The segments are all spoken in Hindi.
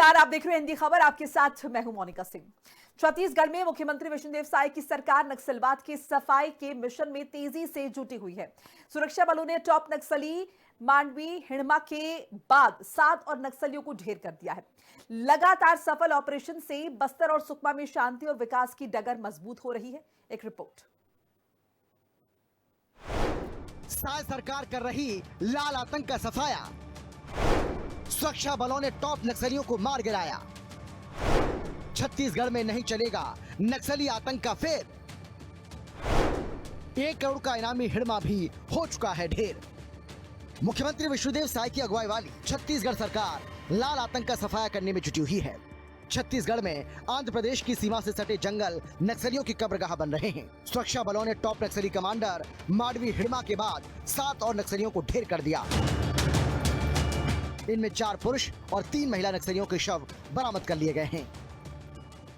नमस्कार, आप देख रहे हैं हिंदी खबर। आपके साथ मैं हूं मोनिका सिंह। छत्तीसगढ़ में मुख्यमंत्री विष्णुदेव साय की सरकार नक्सलवाद की सफाई के मिशन में तेजी से जुटी हुई है। सुरक्षा बलों ने टॉप नक्सली मांडवी हिड़मा के बाद 7 और नक्सलियों को ढेर कर दिया है। लगातार सफल ऑपरेशन से बस्तर और सुकमा में शांति और विकास की डगर मजबूत हो रही है। एक रिपोर्ट। साय सरकार कर रही लाल आतंक का सफाया। सुरक्षा बलों ने टॉप नक्सलियों को मार गिराया। छत्तीसगढ़ में नहीं चलेगा नक्सली आतंक का फेर। 1 करोड़ का इनामी हिड़मा भी हो चुका है ढेर। मुख्यमंत्री विष्णुदेव साय की अगुवाई वाली छत्तीसगढ़ सरकार लाल आतंक का सफाया करने में जुटी हुई है। छत्तीसगढ़ में आंध्र प्रदेश की सीमा से सटे जंगल नक्सलियों की कब्रगाह बन रहे हैं। सुरक्षा बलों ने टॉप नक्सली कमांडर मांडवी हिड़मा के बाद 7 और नक्सलियों को ढेर कर दिया। इनमें 4 पुरुष और 3 महिला नक्सलियों के शव बरामद कर लिए गए हैं।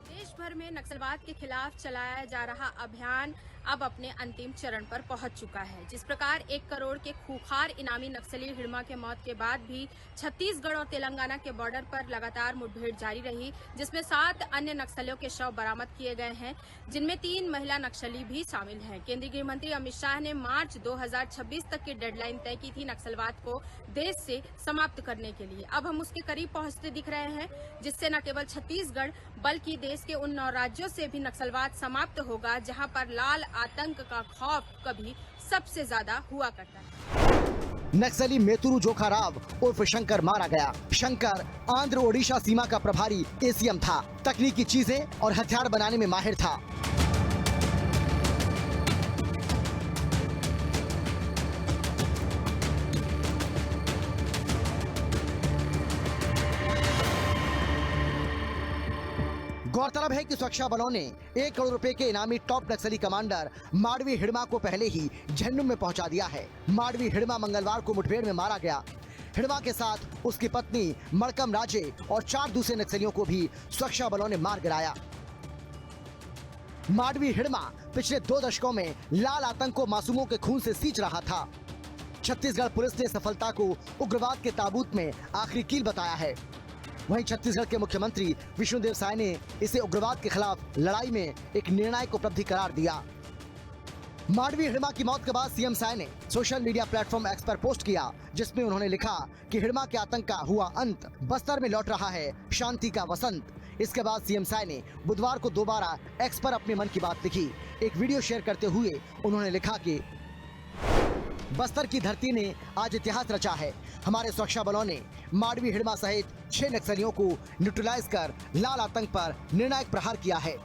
देश भर में नक्सलवाद के खिलाफ चलाया जा रहा अभियान अब अपने अंतिम चरण पर पहुंच चुका है। जिस प्रकार 1 करोड़ के खूंखार इनामी नक्सली हिड़मा के मौत के बाद भी छत्तीसगढ़ और तेलंगाना के बॉर्डर पर लगातार मुठभेड़ जारी रही, जिसमें 7 अन्य नक्सलियों के शव बरामद किए गए हैं, जिनमें 3 महिला नक्सली भी शामिल हैं। केंद्रीय गृह मंत्री अमित शाह ने मार्च 2026 तक की डेडलाइन तय की थी नक्सलवाद को देश से समाप्त करने के लिए। अब हम उसके करीब पहुंचते दिख रहे हैं, जिससे न केवल छत्तीसगढ़ बल्कि देश के उन 9 राज्यों से भी नक्सलवाद समाप्त होगा जहां पर लाल आतंक का खौफ कभी सबसे ज्यादा हुआ करता है। नक्सली मेतुरु जोखा राव उर्फ शंकर मारा गया। शंकर आंध्र ओडिशा सीमा का प्रभारी एसीएम था। तकनीकी चीजें और हथियार बनाने में माहिर था। गौरतलब है कि सुरक्षा बलों ने 1 करोड़ रुपए के इनामी टॉप नक्सली कमांडर मांडवी हिड़मा को पहले ही झंडुम में पहुंचा दिया है। मांडवी हिड़मा मंगलवार को मुठभेड़ में मारा गया। हिड़मा के साथ उसकी पत्नी मड़कम राजे और 4 दूसरे नक्सलियों को भी सुरक्षा बलों ने मार गिराया। मांडवी हिड़मा पिछले 2 दशकों में लाल आतंक को मासूमों के खून से सींच रहा था। छत्तीसगढ़ पुलिस ने सफलता को उग्रवाद के ताबूत में आखिरी कील बताया है। वहीं छत्तीसगढ़ के मुख्यमंत्री विष्णुदेव साय ने इसे उग्रवाद के खिलाफ लड़ाई में एक निर्णायक उपलब्धि करार दिया। मांडवी हिड़मा की मौत के बाद सीएम साय ने सोशल मीडिया प्लेटफॉर्म एक्स पर पोस्ट किया, जिसमें उन्होंने लिखा कि हिड़मा के आतंक का हुआ अंत, बस्तर में लौट रहा है शांति का वसंत। इसके बाद सीएम साय ने बुधवार को दोबारा एक्स पर अपने मन की बात लिखी। एक वीडियो शेयर करते हुए उन्होंने लिखा कि बस्तर की धरती ने आज इतिहास रचा है। हमारे सुरक्षा बलों ने मांडवी हिड़मा सहित 6 नक्सलियों को न्यूट्रलाइज कर लाल आतंक पर निर्णायक प्रहार किया है।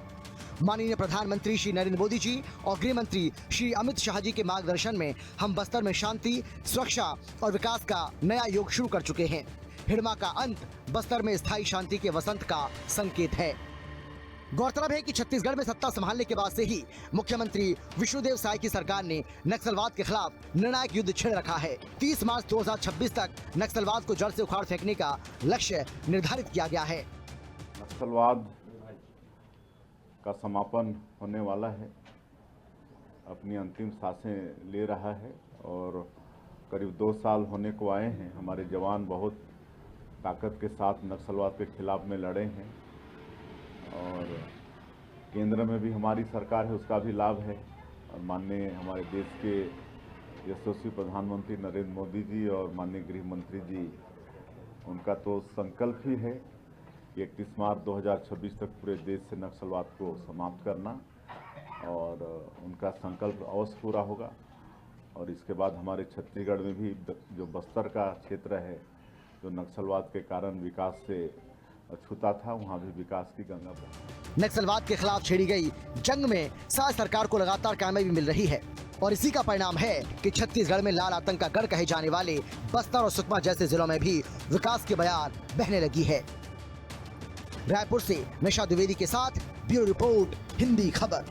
माननीय प्रधानमंत्री श्री नरेंद्र मोदी जी और गृह मंत्री श्री अमित शाह जी के मार्गदर्शन में हम बस्तर में शांति, सुरक्षा और विकास का नया युग शुरू कर चुके हैं। हिड़मा का अंत बस्तर में स्थायी शांति के वसंत का संकेत है। गौरतलब है कि छत्तीसगढ़ में सत्ता संभालने के बाद से ही मुख्यमंत्री विष्णुदेव साय की सरकार ने नक्सलवाद के खिलाफ निर्णायक युद्ध छेड़ रखा है। 30 मार्च 2026 तक नक्सलवाद को जड़ से उखाड़ फेंकने का लक्ष्य निर्धारित किया गया है। नक्सलवाद का समापन होने वाला है, अपनी अंतिम सांसें ले रहा है और करीब 2 साल होने को आए हैं। हमारे जवान बहुत ताकत के साथ नक्सलवाद के खिलाफ में लड़े हैं और केंद्र में भी हमारी सरकार है, उसका भी लाभ है। और माननीय हमारे देश के यशस्वी प्रधानमंत्री नरेंद्र मोदी जी और माननीय गृह मंत्री जी, उनका तो संकल्प ही है कि 31 मार्च 2026 तक पूरे देश से नक्सलवाद को समाप्त करना, और उनका संकल्प अवश्य पूरा होगा। और इसके बाद हमारे छत्तीसगढ़ में भी जो बस्तर का क्षेत्र है, जो नक्सलवाद के कारण विकास से छूता था, वहाँ भी विकास की गंगा बही। नक्सलवाद के खिलाफ छेड़ी गई जंग में साय सरकार को लगातार कामयाबी मिल रही है और इसी का परिणाम है कि छत्तीसगढ़ में लाल आतंक का गढ़ कहे जाने वाले बस्तर और सुकमा जैसे जिलों में भी विकास की बयार बहने लगी है। रायपुर से निशा द्विवेदी के साथ ब्यूरो रिपोर्ट, हिंदी खबर।